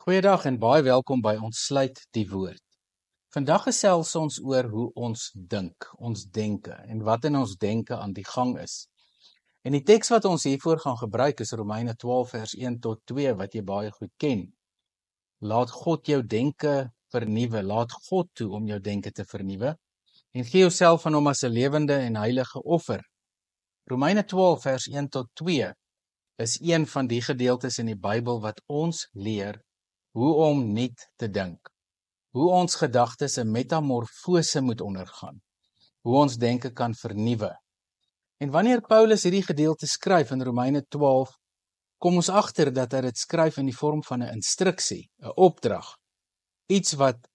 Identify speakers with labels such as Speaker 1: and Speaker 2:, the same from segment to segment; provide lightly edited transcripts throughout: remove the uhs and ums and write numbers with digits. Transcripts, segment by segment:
Speaker 1: Goeiedag en baie welkom by ons sluit die woord. Vandag gesels ons oor hoe ons dink, ons denke en wat in ons denke aan die gang is. En die teks wat ons hiervoor gaan gebruik is Romeine 12 vers 1 tot 2 wat jy baie goed ken. Laat God jou denke vernuwe, laat God toe om jou denke te vernuwe en gee jouself aan hom as 'n lewende en heilige offer. Romeine 12 vers 1 tot 2 is een van die gedeeltes in die Bybel wat ons leer hoe om nuut te dink, hoe ons gedagtes 'n metamorfose moet ondergaan, hoe ons denke kan vernuwe. En wanneer Paulus hierdie gedeelte skryf in Romeine 12, kom ons agter dat hy dit skryf in die vorm van 'n instruksie, 'n opdrag, iets wat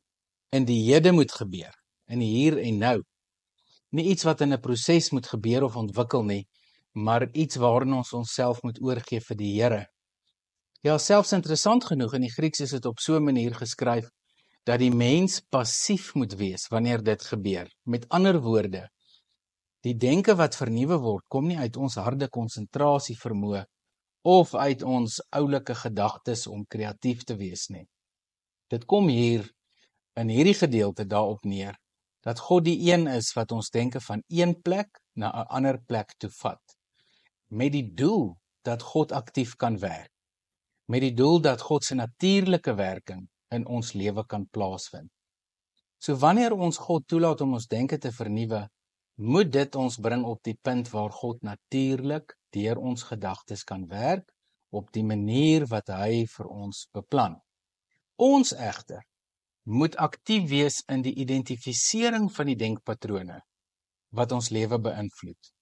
Speaker 1: in die hede moet gebeur, in die hier en nou. Nie iets wat in 'n proses moet gebeur of ontwikkel nie, maar iets waarin ons onsself moet oorgee vir die Here. Ja, selfs interessant genoeg, in die Grieks is dit op so 'n manier geskryf, dat die mens passief moet wees wanneer dit gebeur. Met ander woorde, die denke wat vernuwe word, kom nie uit ons harde konsentrasie vermoë, of uit ons oulike gedagtes om kreatief te wees nie. Dit kom hier, in hierdie gedeelte daarop neer, dat God die een is wat ons denke van een plek na 'n ander plek toe vat, met die doel dat God aktief kan werk, met die doel dat God se natuurlike werking in ons lewe kan plaasvind. So wanneer ons God toelaat om ons denke te vernuwe, moet dit ons bring op die punt waar God natuurlik deur ons gedagtes kan werk, op die manier wat hy vir ons beplan. Ons egter moet aktief wees in die identifisering van die denkpatrone wat ons lewe beïnvloed.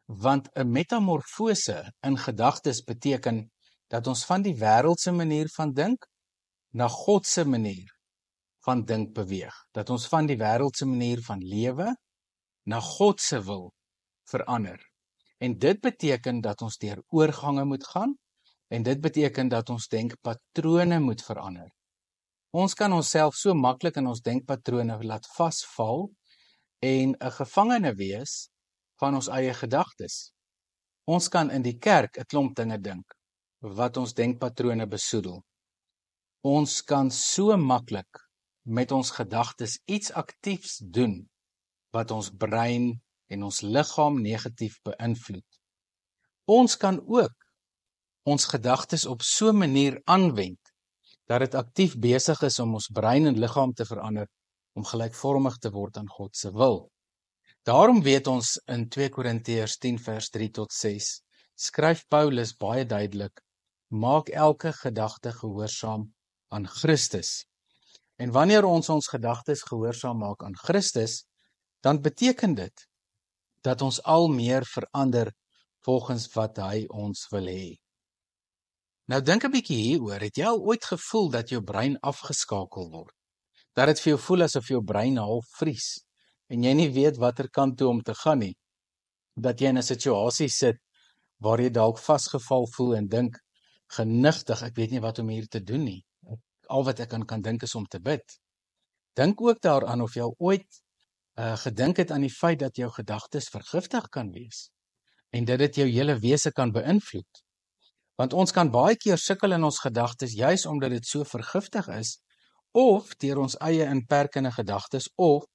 Speaker 1: Want 'n metamorfose in gedagtes beteken dat ons van die wêreldse manier van dink na God se manier van dink beweeg. Dat ons van die wêreldse manier van lewe na God se wil verander. En dit beteken dat ons deur oorgange moet gaan en dit beteken dat ons denkpatrone moet verander. Ons kan onsself so maklik in ons denkpatrone laat vasval en 'n gevangene wees van ons eie gedagtes. Ons kan in die kerk 'n klomp dinge dink wat ons denkpatrone besoedel. Ons kan so maklik met ons gedagtes iets aktiefs doen wat ons brein en ons liggaam negatief beïnvloed. Ons kan ook ons gedagtes op so 'n manier aanwend dat dit aktief besig is om ons brein en liggaam te verander om gelykvormig te word aan God se wil. Daarom weet ons in 2 Korintiërs 10 vers 3 tot 6, skryf Paulus baie duidelik, maak elke gedagte gehoorsaam aan Christus. En wanneer ons gedagtes gehoorsaam maak aan Christus, dan beteken dit dat ons al meer verander volgens wat hy ons wil hê. Nou dink 'n bietjie hieroor, het jy al ooit gevoel dat jou brein afgeskakel word? Dat dit vir jou voel asof jou brein half vries en jy nie weet watter kant toe om te gaan nie? Dat jy in 'n situasie sit waar jy dalk vasgeval voel en dink, genigtig, ek weet nie wat om hier te doen nie. Al wat ek kan dink is om te bid. Dink ook daaraan of jy al ooit gedink het aan die feit dat jou gedagtes vergiftig kan wees en dat dit jou hele wese kan beïnvloed. Want ons kan baie keer sukkel in ons gedagtes juis omdat dit so vergiftig is, of deur ons eie inperkende gedagtes, of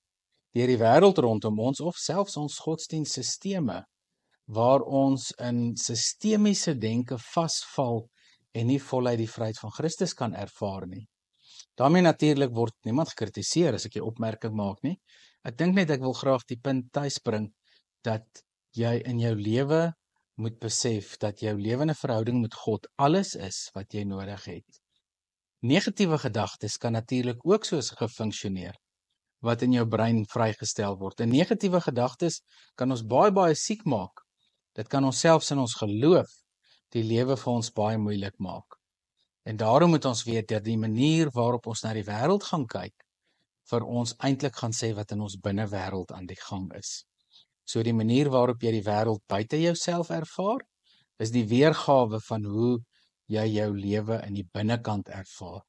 Speaker 1: deur die wêreld rondom ons, of selfs ons godsdienstelsisteme, waar ons in sistemiese denke vasval en nie voluit die vryheid van Christus kan ervaar nie. Daarmee natuurlik word niemand gekritiseer as ek 'n opmerking maak nie. Ek dink net ek wil graag die punt tuisbring dat jy in jou lewe moet besef dat jou lewende verhouding met God alles is wat jy nodig het. Negatiewe gedagtes kan natuurlik ook soos gefunksioneer wat in jou brein vrygestel word. En negatiewe gedagtes kan ons baie siek maak. Dit kan ons selfs in ons geloof die lewe vir ons baie moeilik maak. En daarom moet ons weet dat die manier waarop ons na die wêreld gaan kyk, vir ons eintlik gaan sê wat in ons binnewêreld aan die gang is. So die manier waarop jy die wêreld buite jouself ervaar, is die weergawe van hoe jy jou lewe in die binnekant ervaar.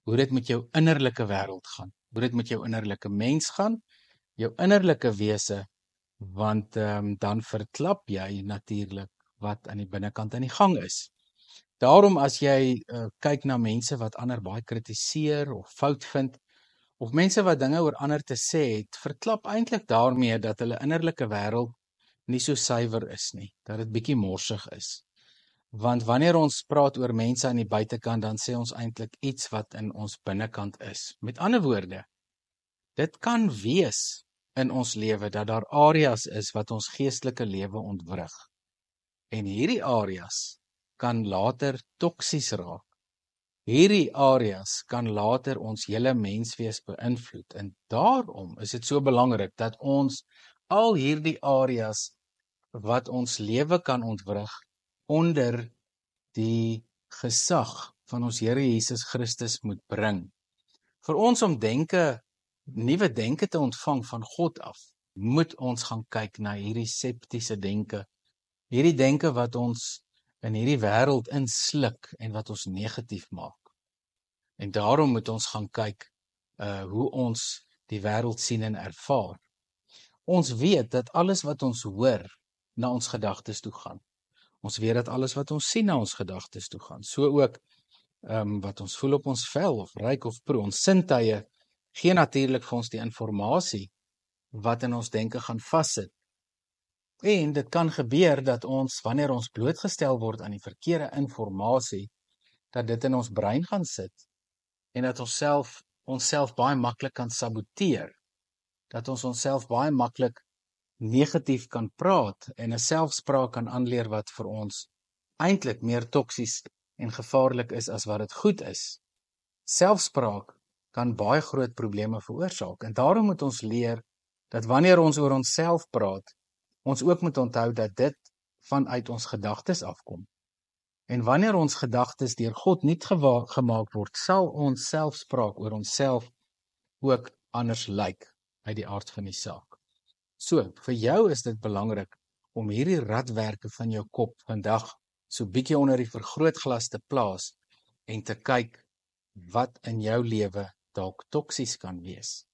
Speaker 1: Hoe dit met jou innerlike wêreld gaan, hoe dit met jou innerlike mens gaan, jou innerlike wese, want dan verklap jy natuurlik wat aan die binnekant aan die gang is. Daarom as jy kyk na mense wat ander baie kritiseer of fout vind, of mense wat dinge oor ander te sê het, verklap eintlik daarmee dat hulle innerlike wêreld nie so suiwer is nie, dat dit bietjie morsig is. Want wanneer ons praat oor mense aan die buitekant, dan sê ons eintlik iets wat in ons binnekant is. Met ander woorde, dit kan wees in ons lewe dat daar areas is wat ons geestelike lewe ontwrig. En hierdie areas kan later toksies raak. Hierdie areas kan later ons hele menswees beïnvloed. En daarom is dit so belangrik dat ons al hierdie areas wat ons lewe kan ontwrig onder die gesag van ons Here Jesus Christus moet bring. Vir ons om nuwe denke te ontvang van God af, moet ons gaan kyk na hierdie septiese denke, hierdie denke wat ons in hierdie wêreld insluk en wat ons negatief maak. En daarom moet ons gaan kyk hoe ons die wêreld sien en ervaar. Ons weet dat alles wat ons hoor na ons gedagtes toe gaan. Ons weet dat alles wat ons sien na ons gedagtes toe gaan. So ook wat ons voel op ons vel of ruik of proe. Ons sintuie gee natuurlik vir ons die inligting wat in ons denke gaan vassit. En dit kan gebeur dat ons, wanneer ons blootgestel word aan die verkeerde inligting, dat dit in ons brein gaan sit en dat ons onsself baie maklik kan saboteer. Dat ons onsself baie maklik negatief kan praat en 'n selfspraak kan aanleer wat vir ons eintlik meer toksies en gevaarlik is as wat dit goed is. Selfspraak kan baie groot probleme veroorsaak en daarom moet ons leer dat wanneer ons oor onsself praat, ons ook moet onthou dat dit vanuit ons gedagtes afkom. En wanneer ons gedagtes deur God nuut gemaak word, sal ons selfspraak oor onsself ook anders lyk uit die aard van die saak. So, vir jou is dit belangrik om hierdie radwerke van jou kop vandag so bietjie onder die vergrootglas te plaas en te kyk wat in jou lewe dalk toksies kan wees.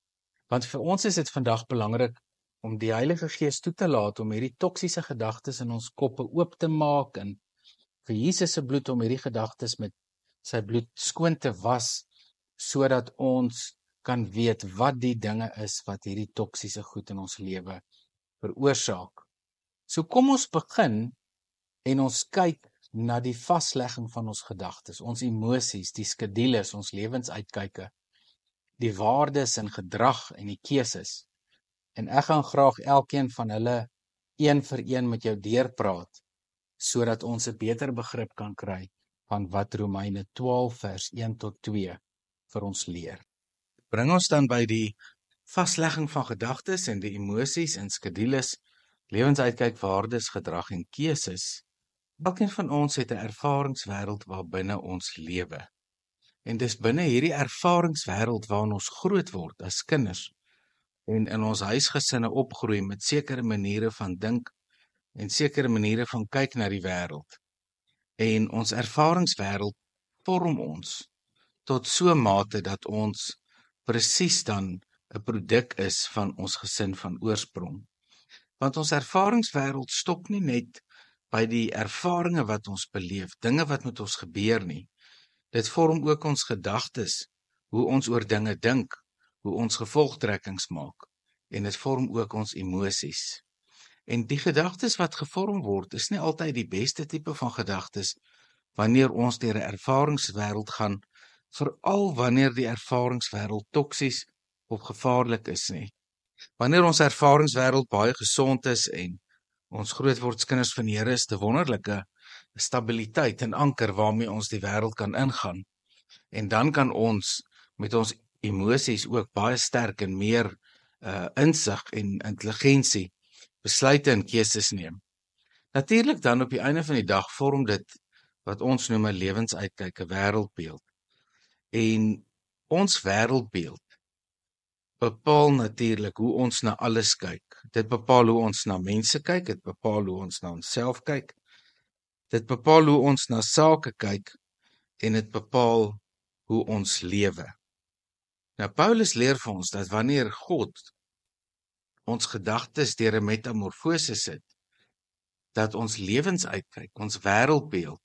Speaker 1: Want vir ons is dit vandag belangrik om die Heilige Gees toe te laat om hierdie toksiese gedagtes in ons koppe oop te maak en vir Jesus se bloed om hierdie gedagtes met sy bloed skoon te was, sodat ons kan weet wat die dinge is wat hierdie toksiese goed in ons lewe veroorsaak. So kom ons begin en ons kyk na die vaslegging van ons gedagtes, ons emosies, die skedules, ons lewensuitkyke, die waardes en gedrag en die keuses. En ek gaan graag elkeen van hulle een vir een met jou deurpraat, sodat ons 'n beter begrip kan kry van wat Romeine 12 vers 1 tot 2 vir ons leer. Bring ons dan by die vaslegging van gedagtes en die emosies en skedules, lewensuitkyk, waardes, gedrag en keuses. Elkeen van ons het 'n ervaringswêreld waarbinne ons lewe. En dis binne hierdie ervaringswêreld waarin ons groot word as kinders en in ons huisgesinne opgroei met sekere maniere van dink en sekere maniere van kyk na die wêreld. En ons ervaringswêreld vorm ons tot so 'n mate dat ons presies dan 'n produk is van ons gesin van oorsprong. Want ons ervaringswêreld stop nie net by die ervarings wat ons beleef, dinge wat met ons gebeur nie. Dit vorm ook ons gedagtes, hoe ons oor dinge dink, hoe ons gevolgtrekkings maak, en dit vorm ook ons emosies. En die gedagtes wat gevorm word, is nie altyd die beste tipe van gedagtes wanneer ons deur 'n ervaringswêreld gaan, veral wanneer die ervaringswêreld toksies of gevaarlik is nie. Wanneer ons ervaringswêreld baie gesond is en ons grootwordskinders van die Here is 'n wonderlike stabiliteit en anker waarmee ons die wêreld kan ingaan. En dan kan ons met ons emosies ook baie sterk en meer insig en intelligensie besluite en keuses neem. Natuurlik dan op die einde van die dag vorm dit wat ons noem 'n lewensuitkyk, 'n wêreldbeeld. En ons wêreldbeeld bepaal natuurlik hoe ons na alles kyk. Dit bepaal hoe ons na mense kyk, dit bepaal hoe ons na onsself kyk. Dit bepaal hoe ons na sake kyk en dit bepaal hoe ons lewe. Nou Paulus leer vir ons dat wanneer God ons gedagtes deur 'n metamorfose sit, dat ons lewensuitkyk, ons wêreldbeeld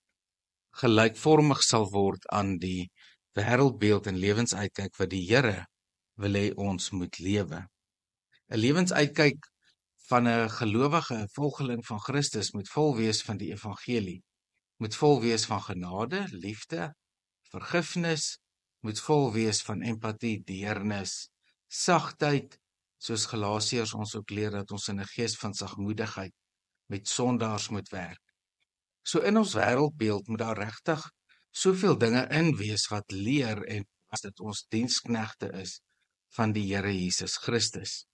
Speaker 1: gelykvormig sal word aan die wêreldbeeld en lewensuitkyk wat die Here wil hê ons moet lewe. 'n Lewensuitkyk van 'n gelowige, 'n volgeling van Christus moet vol wees van die evangelie, moet vol wees van genade, liefde, vergifnis, moet vol wees van empatie, deernis, sagtheid, soos Galasiërs ons ook leer dat ons in 'n gees van sagmoedigheid met sondaars moet werk. So in ons wêreldbeeld moet daar regtig soveel dinge in wees wat leer en as dit ons diensknegte is van die Here Jesus Christus.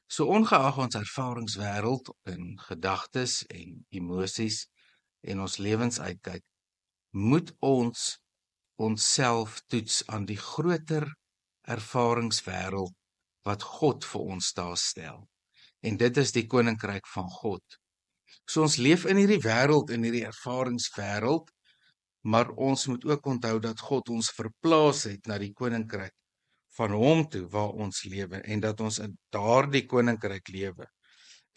Speaker 1: So ongeag ons ervaringswêreld in gedagtes en emosies en ons lewensuitkyk, moet ons onsself toets aan die groter ervaringswêreld wat God vir ons daar stel. En dit is die koninkryk van God. So ons leef in hierdie wêreld, in hierdie ervaringswêreld, maar ons moet ook onthou dat God ons verplaas het na die koninkryk van hom toe waar ons lewe en dat ons in daardie koninkryk lewe.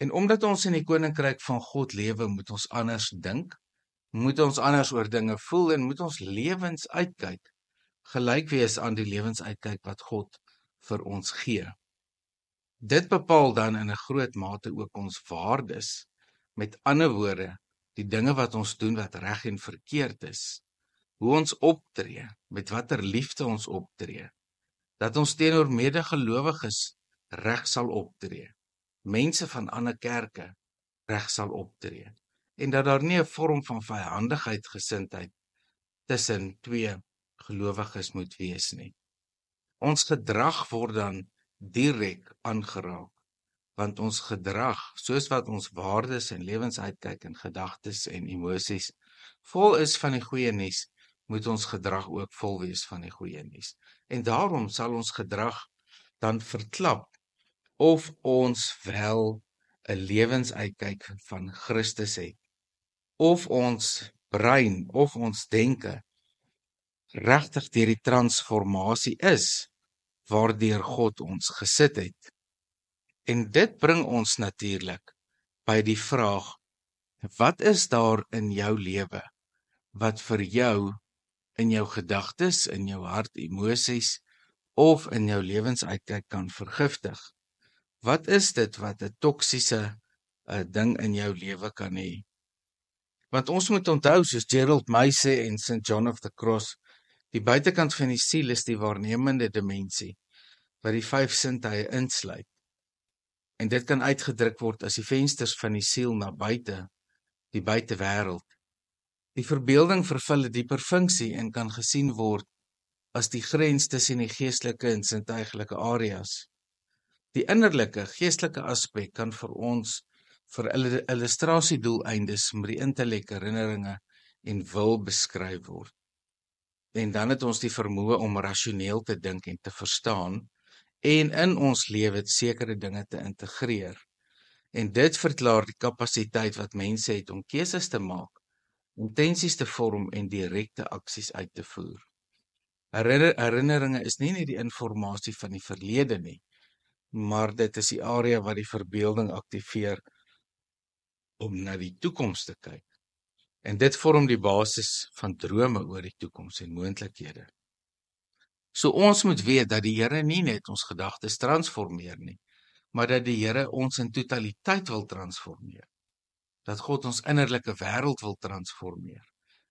Speaker 1: En omdat ons in die koninkryk van God lewe, moet ons anders dink, moet ons anders oor dinge voel en moet ons lewens uitkyk gelyk wees aan die lewensuitkyk wat God vir ons gee. Dit bepaal dan in 'n groot mate ook ons waardes. Met ander woorde, die dinge wat ons doen wat reg en verkeerd is, hoe ons optree, met watter liefde ons optree, dat ons teenoor medegelowiges reg sal optree, mense van ander kerke reg sal optree, en dat daar nie 'n vorm van vyandigheid gesindheid tussen twee gelowiges moet wees nie. Ons gedrag word dan direk aangeraak, want ons gedrag, soos wat ons waardes en lewensuitkyk en gedagtes en emosies vol is van die goeie nuus, moet ons gedrag ook vol wees van die goeie nuus. En daarom sal ons gedrag dan verklap of ons wel 'n lewensuitkyk van Christus het, of ons brein, of ons denke regtig deur die transformasie is waardeur God ons gesit het. En dit bring ons natuurlik by die vraag, wat is daar in jou lewe wat vir jou in jou gedagtes, in jou hart, emosies of in jou lewensuitkyk kan vergiftig? Wat is dit wat 'n toksiese ding in jou lewe kan hê? Want ons moet onthou, soos Gerald May sê in St. John of the Cross, die buitekant van die siel is die waarnemende dimensie, wat die 5 sintuie insluit. En dit kan uitgedruk word as die vensters van die siel na buite, die buitewêreld. Die verbeelding vervul 'n dieper funksie en kan gesien word as die grens tussen die geestelike en sintuiglike areas. Die innerlike, geestelike aspek kan vir ons vir illustrasiedoeleindes met die intellek, herinneringe en wil beskryf word. En dan het ons die vermoë om rasioneel te dink en te verstaan en in ons lewe sekere dinge te integreer. En dit verklaar die kapasiteit wat mense het om keuses te maak, intensies te vorm en direkte aksies uit te voer. Herinneringe is nie net die informasie van die verlede nie, maar dit is die area wat die verbeelding aktiveer om na die toekoms te kyk. En dit vorm die basis van drome oor die toekoms en moontlikhede. So ons moet weet dat die Here nie net ons gedagtes transformeer nie, maar dat die Here ons in totaliteit wil transformeer. Dat God ons innerlike wêreld wil transformeer.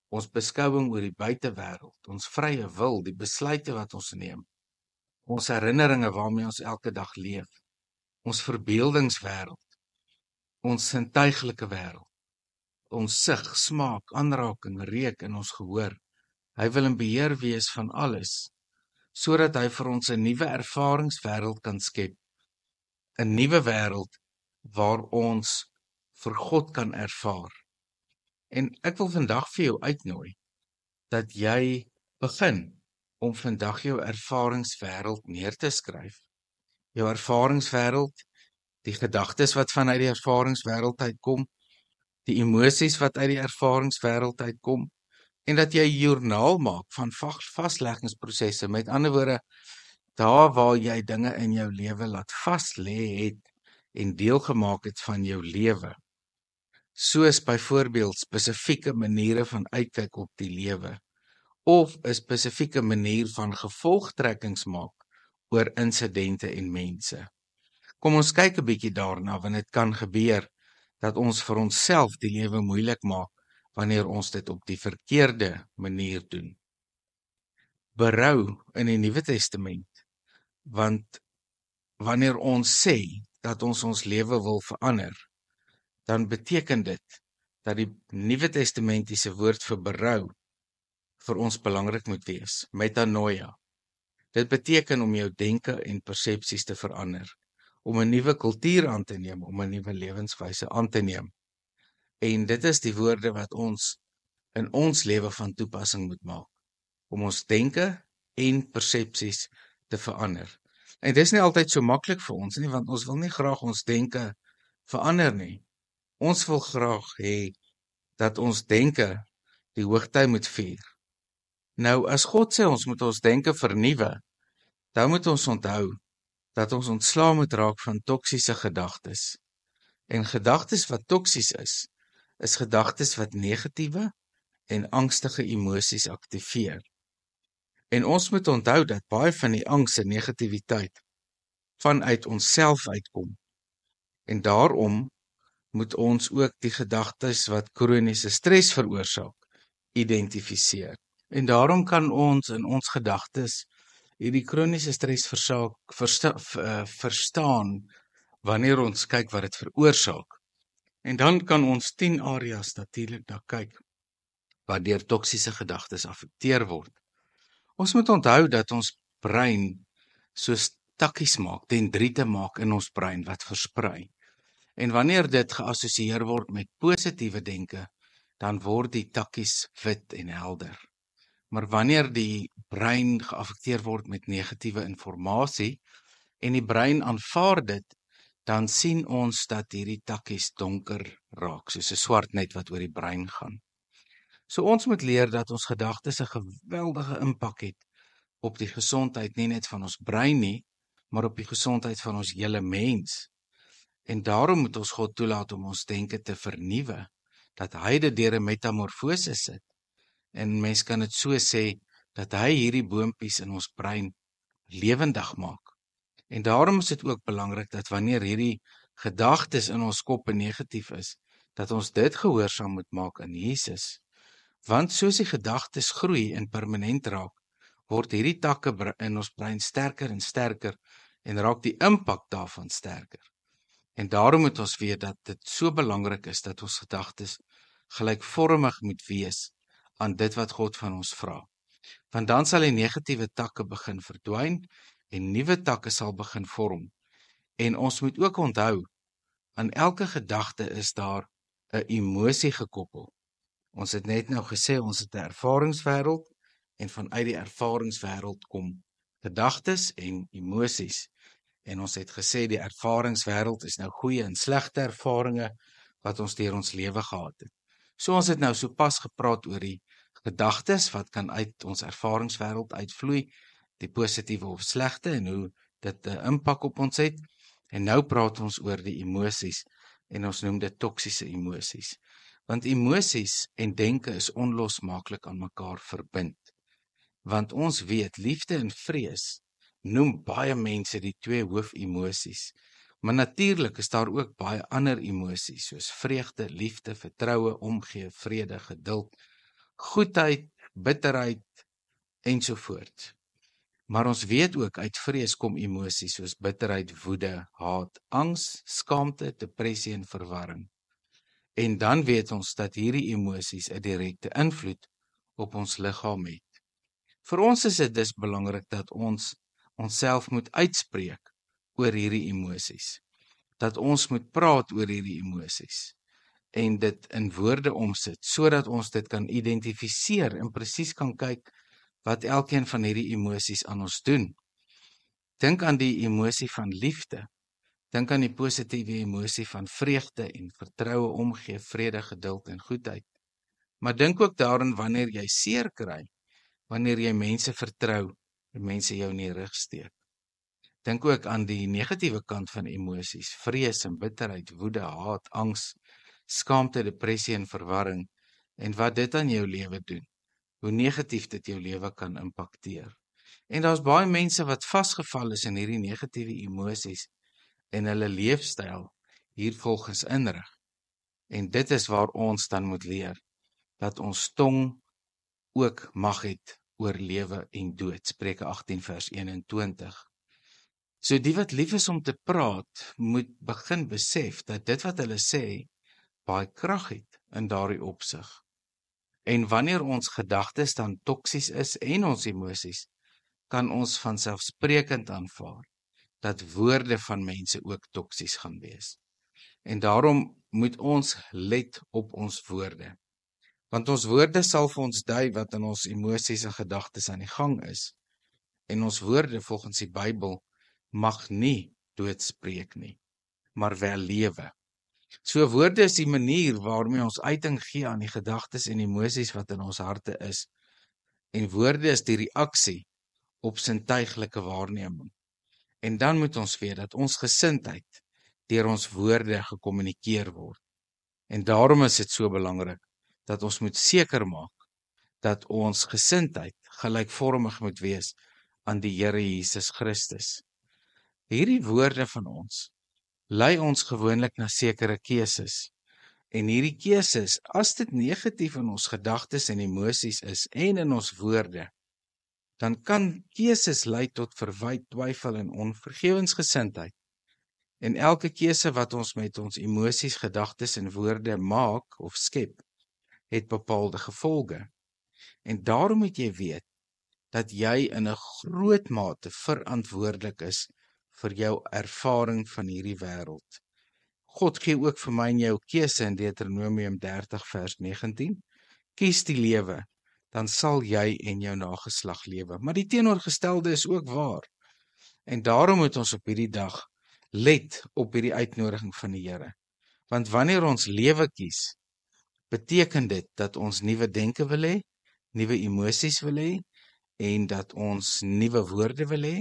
Speaker 1: Ons beskouing oor die buitewêreld, ons vrye wil, die besluite wat ons neem, ons herinneringe waarmee ons elke dag leef, ons verbeeldingswêreld, ons sintuiglike wêreld, ons sig, smaak, aanraking, reuk en ons gehoor. Hy wil in beheer wees van alles, sodat hy vir ons 'n nuwe ervaringswêreld kan skep, 'n nuwe wêreld waar ons vir God kan ervaar. En ek wil vandag vir jou uitnooi dat jy begin om vandag jou ervaringswêreld neer te skryf. Jou ervaringswêreld, die gedagtes wat vanuit die ervaringswêreld uitkom, die emosies wat uit die ervaringswêreld uitkom, en dat jy 'n joernaal maak van vasleggingsprosesse. Met ander woorde, daar waar jy dinge in jou lewe laat vas lê het en deel gemaak het van jou lewe. soos byvoorbeeld spesifieke maniere van uitkyk op die lewe, of 'n spesifieke manier van gevolgtrekkings maak oor insidente en mense. Kom ons kyk 'n bietjie daarna, want dit kan gebeur dat ons vir onsself die lewe moeilik maak wanneer ons dit op die verkeerde manier doen. Berou in die Nuwe Testament, want wanneer ons sê dat ons lewe wil verander, dan beteken dit dat die Nuwe Testamentiese woord vir berou vir ons belangrik moet wees, metanoia. Dit beteken om jou denke en persepsies te verander, om 'n nuwe kultuur aan te neem, om 'n nuwe lewenswyse aan te neem. En dit is die woorde wat ons in ons lewe van toepassing moet maak, om ons denke en persepsies te verander. En dis nie altyd so maklik vir ons nie, want ons wil nie graag ons denke verander nie. Ons wil graag hê dat ons denke die hoogtyd moet vier. Nou, as God sê ons moet ons denke vernuwe, dan moet ons onthou dat ons ontslae moet raak van toksiese gedagtes. En gedagtes wat toksies is gedagtes wat negatiewe en angstige emosies aktiveer. En ons moet onthou dat baie van die angs en negativiteit vanuit onsself uitkom. En daarom moet ons ook die gedagtes wat kroniese stres veroorsaak, identifiseer. En daarom kan ons in ons gedagtes hierdie kroniese stres verstaan wanneer ons kyk wat dit veroorsaak. En dan kan ons 10 areas natuurlik daar kyk wat deur toksiese gedagtes affekteer word. Ons moet onthou dat ons brein soos takkies maak, dendriete maak in ons brein wat versprei. En wanneer dit geassosieer word met positiewe denke, dan word die takkies wit en helder. Maar wanneer die brein geaffekteer word met negatiewe inligting en die brein aanvaar dit, dan sien ons dat hierdie takkies donker raak, soos 'n swart net wat oor die brein gaan. So ons moet leer dat ons gedagtes 'n geweldige impak het op die gesondheid nie net van ons brein nie, maar op die gesondheid van ons hele mens. En daarom moet ons God toelaat om ons denke te vernuwe, dat hy dit deur 'n metamorfose sit. En mens kan dit so sê, dat hy hierdie boompies in ons brein lewendig maak. En daarom is dit ook belangrik dat wanneer hierdie gedagtes in ons koppe negatief is, dat ons dit gehoorsaam moet maak aan Jesus. Want soos die gedagtes groei en permanent raak, word hierdie takke in ons brein sterker en sterker en raak die impak daarvan sterker. En daarom moet ons weet dat dit so belangrik is dat ons gedagtes gelykvormig moet wees aan dit wat God van ons vra. Want dan sal die negatiewe takke begin verdwyn en nuwe takke sal begin vorm. En ons moet ook onthou, aan elke gedagte is daar 'n emosie gekoppel. Ons het net nou gesê ons het 'n ervaringswêreld en vanuit die ervaringswêreld kom gedagtes en emosies. En ons het gesê die ervaringswêreld is nou goeie en slegte ervarings wat ons deur ons lewe gehad het. So ons het nou sopas gepraat oor die gedagtes wat kan uit ons ervaringswêreld uitvloei, die positiewe of slegte en hoe dit 'n impak op ons het. En nou praat ons oor die emosies en ons noem dit toksiese emosies. Want emosies en denke is onlosmaaklik aan mekaar verbind. Want ons weet liefde en vrees noem baie mense die 2 hoofemosies. Maar natuurlik is daar ook baie ander emosies soos vreugde, liefde, vertroue, omgee, vrede, geduld, goedheid, bitterheid ensovoorts. Maar ons weet ook uit vrees kom emosies soos bitterheid, woede, haat, angs, skaamte, depressie en verwarring. En dan weet ons dat hierdie emosies 'n direkte invloed op ons liggaam het. Vir ons is dit dus belangrik dat ons onsself moet uitspreek oor hierdie emosies. Dat ons moet praat oor hierdie emosies en dit in woorde omsit, sodat ons dit kan identifiseer en presies kan kyk wat elkeen van hierdie emosies aan ons doen. Dink aan die emosie van liefde. Dink aan die positiewe emosie van vreugde en vertroue, omgee, vrede, geduld en goedheid. Maar dink ook daaraan wanneer jy seer kry, wanneer jy mense vertrou en mense jou in die rug steek. Dink ook aan die negatiewe kant van emosies, vrees en bitterheid, woede, haat, angs, skaamte, depressie en verwarring, en wat dit aan jou lewe doen, hoe negatief dit jou lewe kan impakteer. En daar's baie mense wat vasgeval is in hierdie negatiewe emosies en hulle leefstyl hier volgens inrig. En dit is waar ons dan moet leer, dat ons tong ook mag het oor lewe en dood. Spreuke 18 vers 21. So die wat lief is om te praat, moet begin besef dat dit wat hulle sê, baie krag het in daardie opsig. En wanneer ons gedagtes dan toksies is en ons emosies, kan ons vanselfsprekend aanvaar dat woorde van mense ook toksies gaan wees. En daarom moet ons let op ons woorde. Want ons woorde sal vir ons dui wat in ons emosies en gedagtes aan die gang is. En ons woorde volgens die Bybel mag nie doodspreek nie, maar wel lewe. So woorde is die manier waarmee ons uiting gee aan die gedagtes en emosies wat in ons harte is. En woorde is die reaksie op sintuiglike waarneming. En dan moet ons weet dat ons gesindheid deur ons woorde gekommunikeer word. En daarom is dit so belangrik dat ons moet seker maak dat ons gesindheid gelykvormig moet wees aan die Here Jesus Christus. Hierdie woorde van ons lei ons gewoonlik na sekere keuses. En hierdie keuses, as dit negatief in ons gedagtes en emosies is en in ons woorde, dan kan keuses lei tot verwyte, twyfel en onvergewensgesindheid. En elke keuse wat ons met ons emosies, gedagtes en woorde maak of skep, het bepaalde gevolge. En daarom moet jy weet dat jy in 'n groot mate verantwoordelik is vir jou ervaring van hierdie wêreld. God gee ook vir my en jou keuse in Deuteronomium 30 vers 19. Kies die lewe, dan sal jy en jou nageslag lewe. Maar die teenoorgestelde is ook waar. En daarom moet ons op hierdie dag let op hierdie uitnodiging van die Here. Want wanneer ons lewe kies, beteken dit dat ons nuwe denke wil hê, nuwe emosies wil hê, en dat ons nuwe woorde wil hê,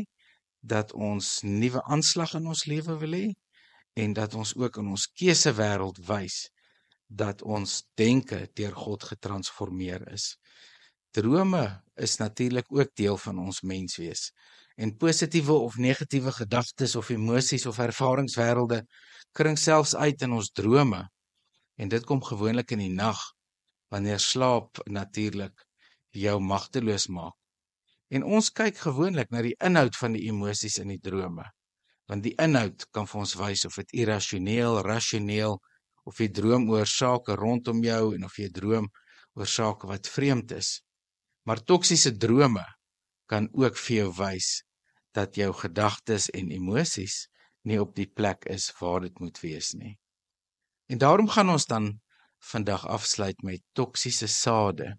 Speaker 1: dat ons nuwe aanslag in ons lewe wil hê, en dat ons ook in ons keusewêreld wys dat ons denke deur God getransformeer is. Drome is natuurlik ook deel van ons menswees. En positiewe of negatiewe gedagtes of emosies of ervaringswêrelde kring selfs uit in ons drome. En dit kom gewoonlik in die nag, wanneer slaap natuurlik jou magteloos maak. En ons kyk gewoonlik na die inhoud van die emosies in die drome. Want die inhoud kan vir ons wys of dit irrasioneel, rasioneel, of jy droom oor sake rondom jou en of jy droom oor sake wat vreemd is. Maar toksiese drome kan ook vir jou wys dat jou gedagtes en emosies nie op die plek is waar dit moet wees nie. En daarom gaan ons dan vandag afsluit met toksiese sade.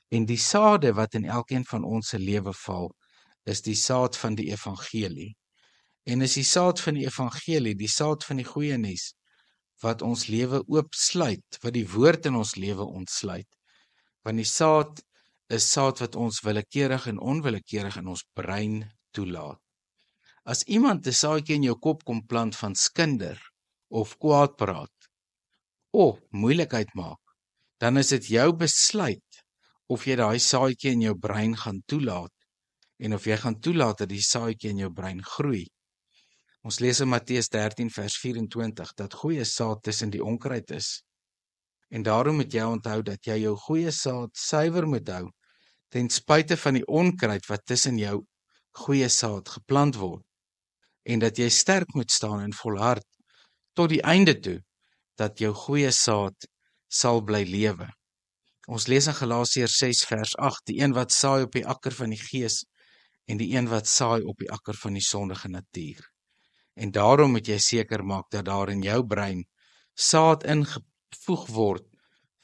Speaker 1: En die sade wat in elkeen van ons se lewe val, is die saad van die evangelie. En is die saad van die evangelie, die saad van die goeie nuus, wat ons lewe oopsluit, wat die woord in ons lewe ontsluit. Want die saad is saad wat ons willekeurig en onwillekeurig in ons brein toelaat. As iemand 'n saadjie in jou kop kom plant van skinder of kwaad praat of moeilikheid maak, dan is dit jou besluit of jy daai saadjie in jou brein gaan toelaat en of jy gaan toelaat dat die saadjie in jou brein groei. Ons lees in Matteus 13 vers 24 dat goeie saad tussen die onkruid is. En daarom moet jy onthou dat jy jou goeie saad suiwer moet hou, ten spyte van die onkruid wat tussen jou goeie saad geplant word. En dat jy sterk moet staan en volhard tot die einde toe, dat jou goeie saad sal bly lewe. Ons lees in Galasiërs 6 vers 8, die een wat saai op die akker van die gees en die een wat saai op die akker van die sondige natuur. En daarom moet jy seker maak dat daar in jou brein saad ingevoeg word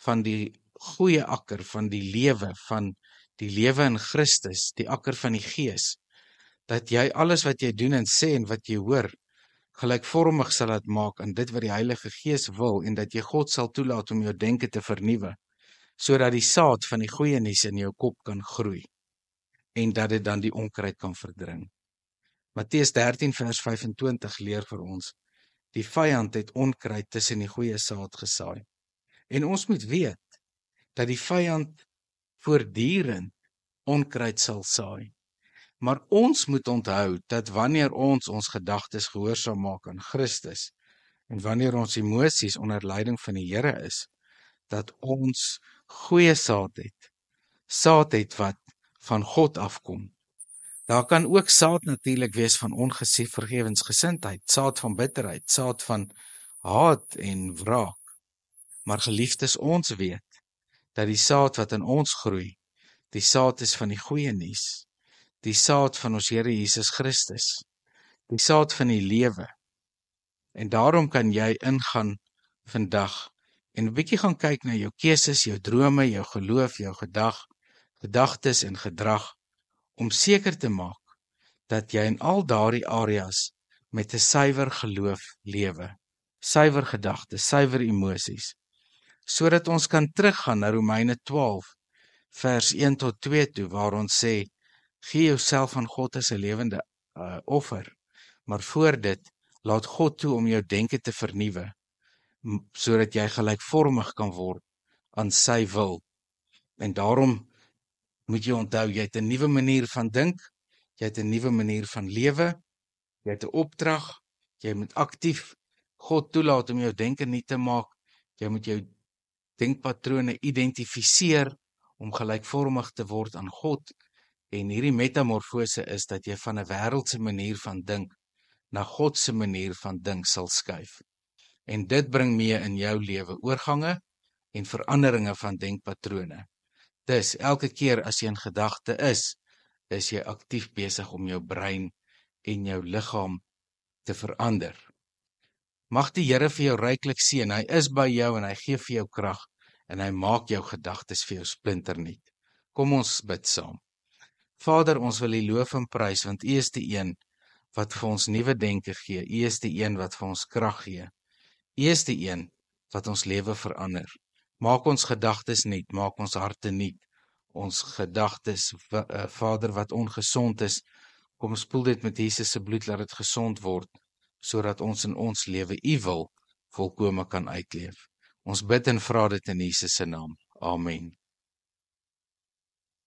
Speaker 1: van die goeie akker, van die lewe in Christus, die akker van die gees, dat jy alles wat jy doen en sê en wat jy hoor, gelykvormig sal laat maak aan dit wat die Heilige Gees wil en dat jy God sal toelaat om jou denke te vernuwe, sodat die saad van die goeie nuus in jou kop kan groei en dat dit dan die onkruid kan verdring. Matteus 13 vers 25 leer vir ons Die vyand het onkruid tussen die goeie saad gesaai. En ons moet weet dat die vyand voortdurend onkruid sal saai. Maar ons moet onthou dat wanneer ons gedagtes gehoorsaam maak aan Christus en wanneer ons emosies onder leiding van die Here is, dat ons goeie saad het wat van God afkom. Daar kan ook saad natuurlik wees van onvergewensgesindheid, saad van bitterheid, saad van haat en wraak. Maar geliefdes, ons weet dat die saad wat in ons groei, die saad is van die goeie nuus, die saad van ons Here Jesus Christus, die saad van die lewe. En daarom kan jy ingaan vandag en 'n bietjie gaan kyk na jou keuses, jou drome, jou geloof, jou gedagtes en gedrag, om seker te maak dat jy in al daardie areas met 'n suiwer geloof lewe, suiwer gedagtes, suiwer emosies, sodat ons kan teruggaan na Romeine 12 vers 1 tot 2 toe, waar ons sê, gee jouself aan God as 'n lewende offer, maar voor dit, laat God toe om jou denke te vernuwe, sodat jy gelykvormig kan word aan sy wil. En daarom moet jy onthou, jy het 'n nuwe manier van dink, jy het 'n nuwe manier van lewe, jy het 'n opdrag, jy moet aktief God toelaat om jou denke nuut te maak, jy moet jou denkpatrone identifiseer om gelykvormig te word aan God, en hierdie metamorfose is dat jy van 'n wêreldse manier van dink na God se manier van dink sal skuif. En dit bring mee in jou lewe oorgange en veranderinge van denkpatrone. Dus elke keer as jy in gedagte is jy aktief besig om jou brein en jou liggaam te verander. Mag die Here vir jou ryklik seën. Hy is by jou en hy gee vir jou krag en hy maak jou gedagtes vir jou splinternuut. Kom ons bid saam. Vader, ons wil U loof en prys, want U is die een wat vir ons nuwe denke gee. U is die een wat vir ons krag gee. U is die een wat ons lewe verander. Maak ons gedagtes nuut, maak ons harte nuut. Ons gedagtes, Vader, wat ongesond is, kom spoel dit met Jesus se bloed, laat dit gesond word, sodat ons in ons lewe U wil volkome kan uitleef. Ons bid en vra dit in Jesus se naam. Amen.